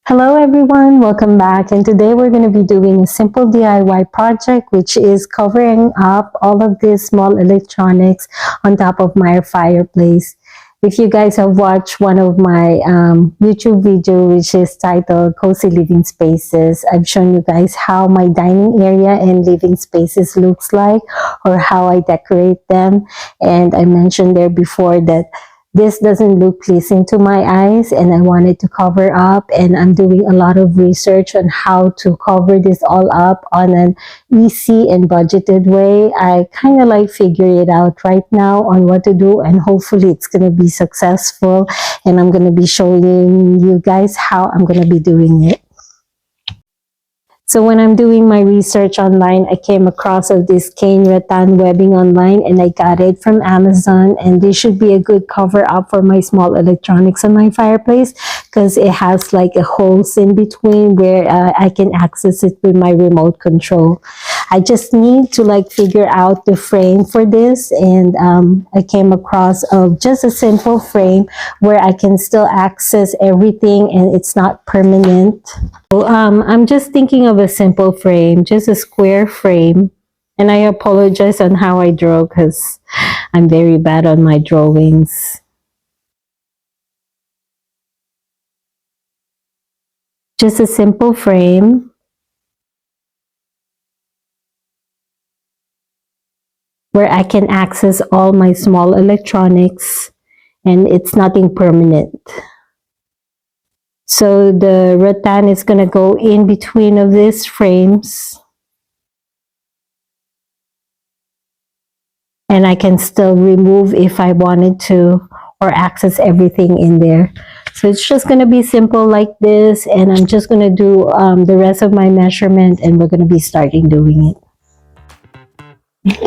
Hello everyone, welcome back, and today we're going to be doing a simple DIY project which is covering up all of these small electronics on top of my fireplace. If you guys have watched one of my YouTube video which is titled Cozy Living Spaces, I've shown you guys how my dining area and living spaces looks like or how I decorate them, and I mentioned there before that this doesn't look pleasing to my eyes and I wanted to cover up, and I'm doing a lot of research on how to cover this all up on an easy and budgeted way. I kind of like figure it out right now on what to do, and hopefully it's going to be successful, and I'm going to be showing you guys how I'm going to be doing it. So when I'm doing my research online, I came across of this cane rattan webbing online, and I got it from Amazon, and this should be a good cover up for my small electronics on my fireplace because it has like a holes in between where I can access it with my remote control. I just need to like figure out the frame for this, and I came across of just a simple frame where I can still access everything and it's not permanent. So, I'm just thinking of a simple frame, just a square frame, and I apologize on how I draw because I'm very bad on my drawings. Just a simple frame where I can access all my small electronics and it's nothing permanent. So the rattan is going to go in between of these frames, and I can still remove if I wanted to or access everything in there. So it's just going to be simple like this, and I'm just going to do the rest of my measurement, and we're going to be starting doing it.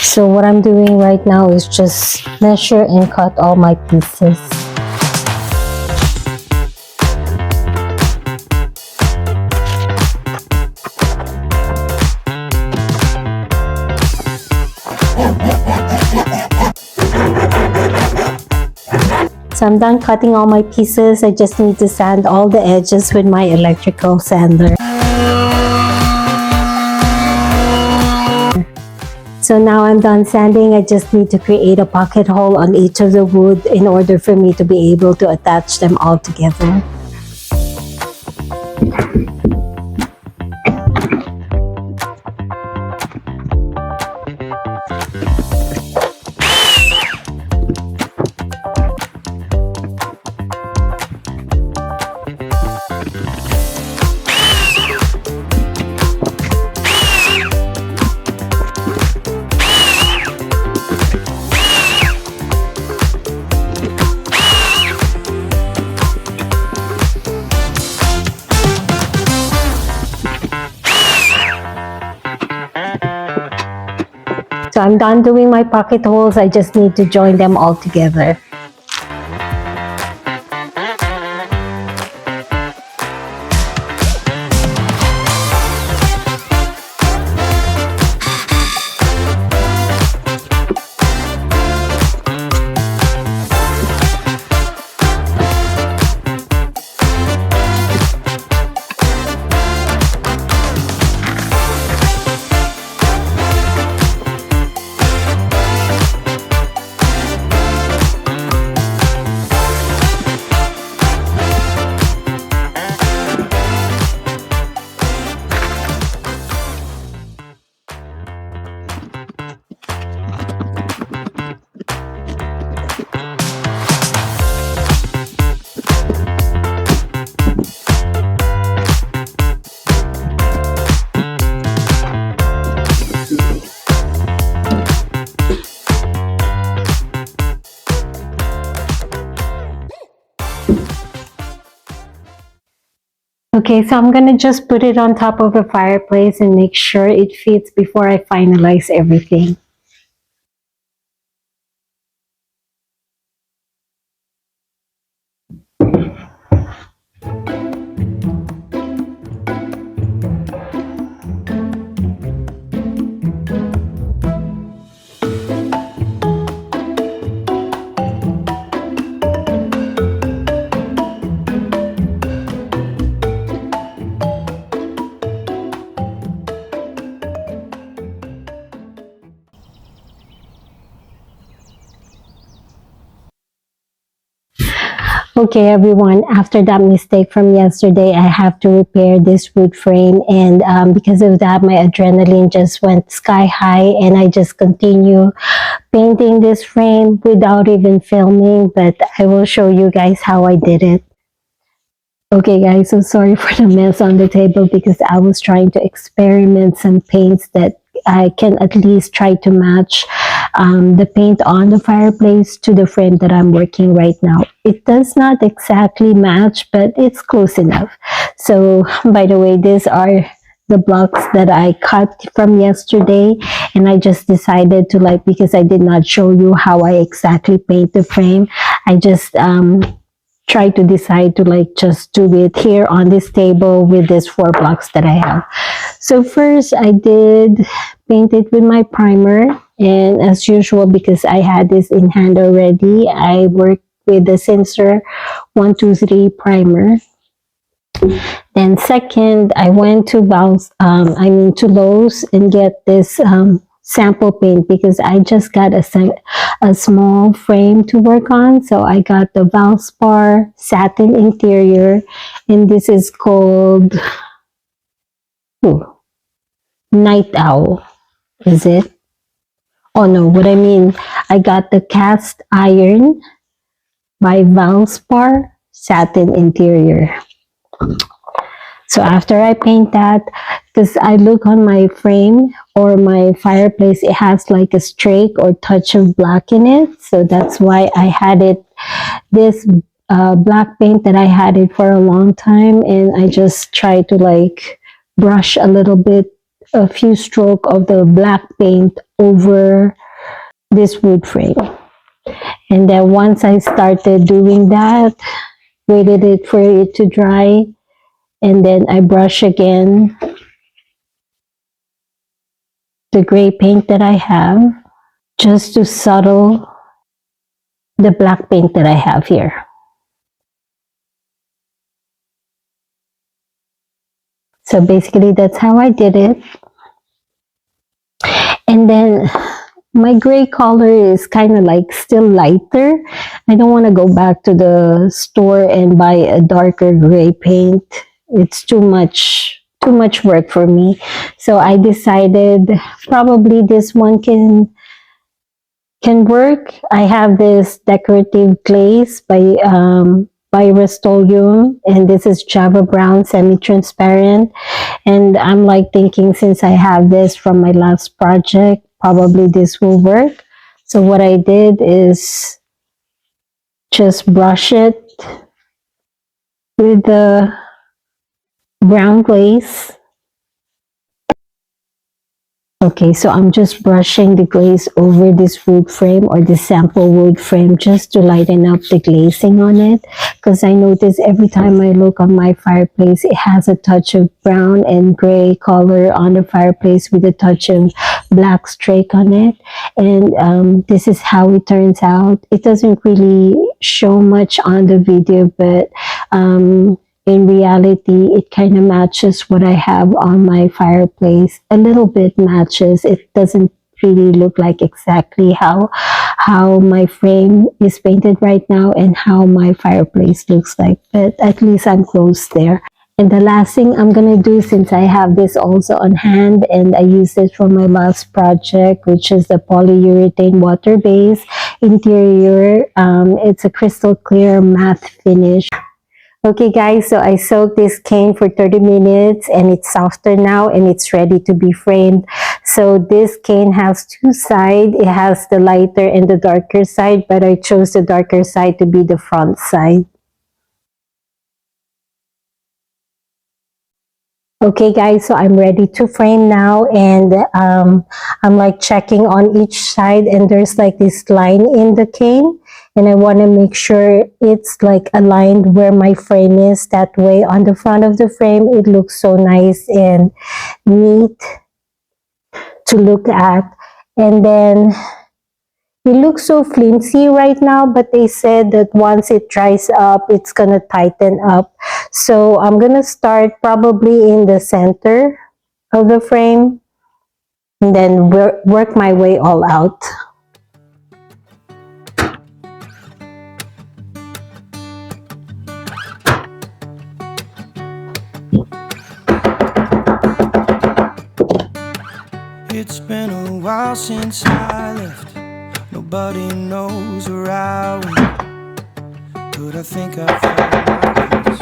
So what I'm doing right now is just measure and cut all my pieces. So I'm done cutting all my pieces. I just need to sand all the edges with my electrical sander. So now I'm done sanding. I just need to create a pocket hole on each of the wood in order for me to be able to attach them all together. So I'm done doing my pocket holes. I just need to join them all together. Okay, so I'm gonna just put it on top of the fireplace and make sure it fits before I finalize everything. Okay, everyone, after that mistake from yesterday, I have to repair this wood frame. And because of that, my adrenaline just went sky high. And I just continue painting this frame without even filming. But I will show you guys how I did it. Okay guys, so sorry for the mess on the table because I was trying to experiment some paints that I can at least try to match the paint on the fireplace to the frame that I'm working right now. It does not exactly match, but it's close enough. So by the way, these are the blocks that I cut from yesterday, and I just decided to, like, because I did not show you how I exactly paint the frame, I just try to decide to like just do it here on this table with these 4 blocks that I have. So first I did paint it with my primer, and as usual, because I had this in hand already, I worked with the Zinsser 123 primer. Then second, I went to to Lowe's and get this sample paint because I just got a small frame to work on. So I got the Valspar Satin interior, and this is called Night Owl. Is it? Oh no, what I mean, I got the cast iron by Valspar Satin interior. So after I paint that, because I look on my frame or my fireplace, it has like a streak or touch of black in it. So that's why I had it, this black paint that I had it for a long time. And I just try to like brush a little bit, a few stroke of the black paint over this wood frame. And then once I started doing that, waited it for it to dry, and then I brush again the gray paint that I have just to settle the black paint that I have here. So basically that's how I did it. And then my gray color is kind of like still lighter. I don't want to go back to the store and buy a darker gray paint. It's too much work for me. So I decided probably this one can work. I have this decorative glaze by Rustoleum, and this is Java brown semi-transparent. And I'm like thinking, since I have this from my last project, probably this will work. So what I did is just brush it with the brown glaze. Okay, so I'm just brushing the glaze over this wood frame or the sample wood frame just to lighten up the glazing on it, because I notice every time I look on my fireplace, it has a touch of brown and gray color on the fireplace with a touch of black streak on it. And this is how it turns out. It doesn't really show much on the video, but in reality, it kind of matches what I have on my fireplace. A little bit matches. It doesn't really look like exactly how my frame is painted right now and how my fireplace looks like, but at least I'm close there. And the last thing I'm gonna do, since I have this also on hand and I use this for my last project, which is the polyurethane water base interior. It's a crystal clear matte finish. Okay guys, so I soaked this cane for 30 minutes and it's softer now and it's ready to be framed. So this cane has 2 sides. It has the lighter and the darker side, but I chose the darker side to be the front side. Okay guys, so I'm ready to frame now, and I'm like checking on each side, and there's like this line in the cane, and I want to make sure it's like aligned where my frame is. That way on the front of the frame it looks so nice and neat to look at. And then it looks so flimsy right now, but they said that once it dries up, it's gonna tighten up. So I'm gonna start probably in the center of the frame and then work my way all out. It's been a while since I left. Nobody knows where I went, but I think I found my place.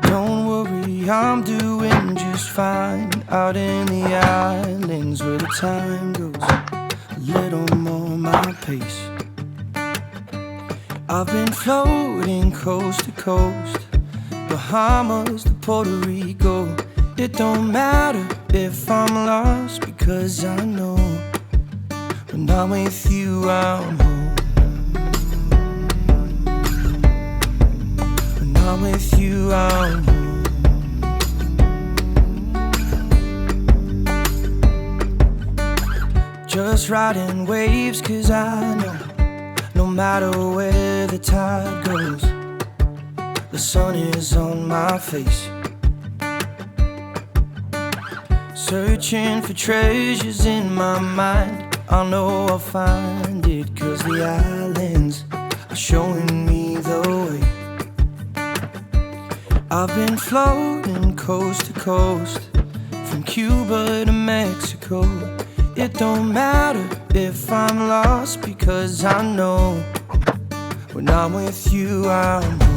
Don't worry, I'm doing just fine out in the islands where the time goes a little more my pace. I've been floating coast to coast, Bahamas to Puerto Rico. It don't matter if I'm lost, because I know when I'm with you I'm home. When I'm with you I'm home. Just riding waves, 'cause I know no matter where the tide goes, the sun is on my face. Searching for treasures in my mind, I know I'll find it, 'cause the islands are showing me the way. I've been floating coast to coast, from Cuba to Mexico. It don't matter if I'm lost, because I know when I'm with you I'm home.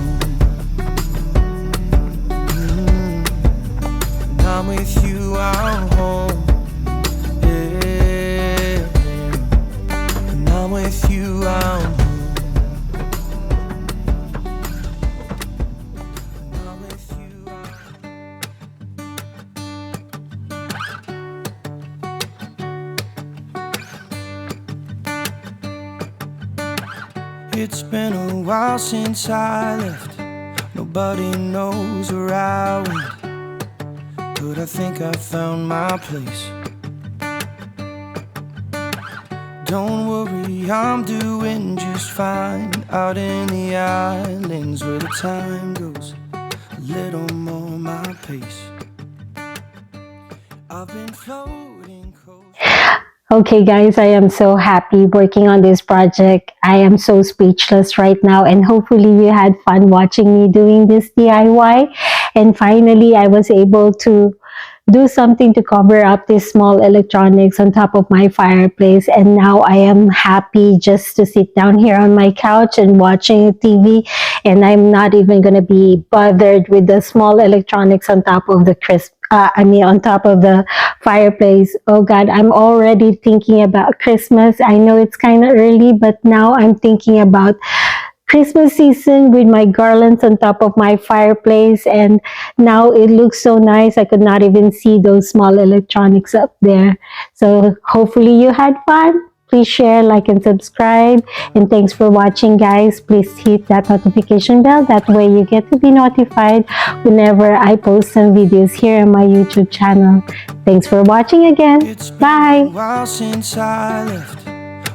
When I'm with you I'm home. Yeah. When I'm with you I'm home. When I'm with you It's been a while since I left. Nobody knows where I went, but I think I found my place. Don't worry, I'm doing just fine out in the islands where the time goes a little more my pace. I've been floating coast. Okay guys, I am so happy working on this project. I am so speechless right now, and hopefully you had fun watching me doing this DIY. And finally, I was able to do something to cover up these small electronics on top of my fireplace. And now I am happy just to sit down here on my couch and watching TV. And I'm not even going to be bothered with the small electronics on top of the on top of the fireplace. Oh God, I'm already thinking about Christmas. I know it's kind of early, but now I'm thinking about Christmas season with my garlands on top of my fireplace, and now it looks so nice. I could not even see those small electronics up there. So hopefully you had fun. Please share, like, and subscribe. And thanks for watching, guys. Please hit that notification bell. That way you get to be notified whenever I post some videos here on my YouTube channel. Thanks for watching again. Bye. It's been a while since I left.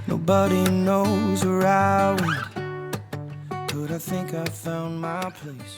Nobody knows where I went, but I think I found my place.